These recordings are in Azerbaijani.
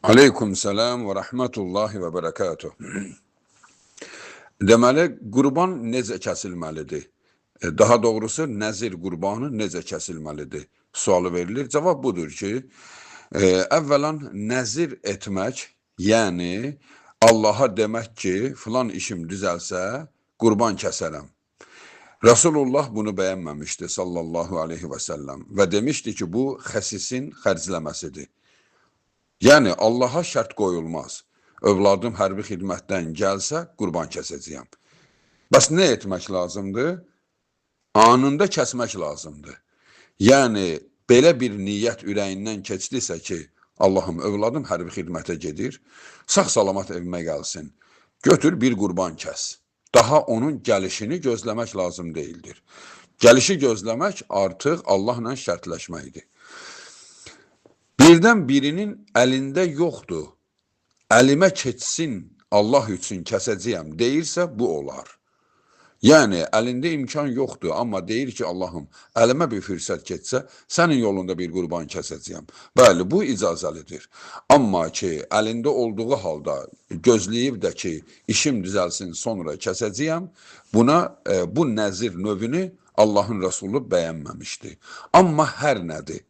Aleyküm selam ve rahmetullahi ve berekatuh. Deməli, qurban necə kəsilməlidir? Daha doğrusu, nəzir qurbanı necə kəsilməlidir? Sualı verilir. Cavab budur ki, əvvələn nəzir etmək, yəni Allaha demək ki, filan işim düzəlsə, qurban kəsərəm. Resulullah bunu bəyənməmişdi sallallahu aleyhi və səlləm və demişdi ki, bu xəsisin xərcləməsidir. Yəni, Allaha şərt qoyulmaz. Övladım hərbi xidmətdən gəlsə, qurban kəsəcəyəm. Bəs nə etmək lazımdır? Anında kəsmək lazımdır. Yəni, belə bir niyyət ürəyindən keçdisə ki, Allahım, övladım hərbi xidmətə gedir, sağ-salamat evimə gəlsin, götür bir qurban kəs. Daha onun gəlişini gözləmək lazım deyildir. Gəlişi gözləmək artıq Allahla şərtləşməkdir. Birdən birinin əlində yoxdur, əlimə keçsin, Allah üçün kəsəcəyəm deyirsə, bu olar. Yəni, əlində imkan yoxdur, amma deyir ki, Allahım, əlimə bir fürsət keçsə, sənin yolunda bir qurban kəsəcəyəm. Bəli, bu icazəlidir. Amma ki, əlində olduğu halda gözləyib də ki, işim düzəlsin, sonra kəsəcəyəm, buna, bu nəzir növünü Allahın Resulü bəyənməmişdir. Amma hər nədir?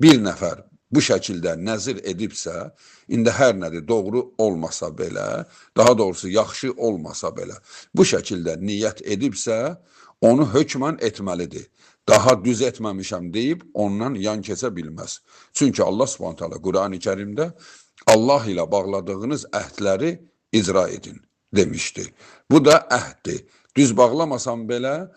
Bir nəfər bu şəkildə nəzir edibsə, indi hər nədir doğru olmasa belə, daha doğrusu yaxşı olmasa belə, bu şəkildə niyyət edibsə, onu hökmən etməlidir. Daha düz etməmişəm deyib, ondan yan keçə bilməz. Çünki Allah Subhanahu taala Qurani Kərimdə Allah ilə bağladığınız əhdləri icra edin demişdi. Bu da əhddir. Düz bağlamasan belə,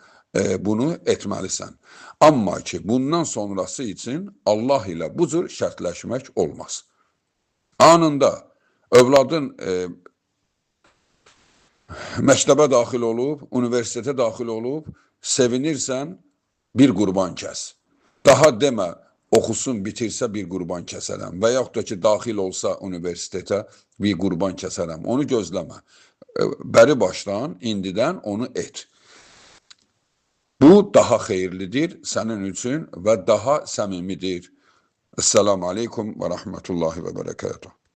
bunu etməlisən. Amma ki, bundan sonrası üçün Allah ilə bu cür şərtləşmək olmaz. Anında övladın məktəbə daxil olub, universitetə daxil olub, sevinirsən, bir qurban kəs. Daha demə, oxusun, bitirsə bir qurban kəsərəm və yaxud da ki, daxil olsa universitetə bir qurban kəsərəm. Onu gözləmə. Bəri başdan, indidən onu et. Bu daha xeyirlidir sənin üçün və daha səmimidir. Esselamu aleykum və rahmetullahi və berekatuhu.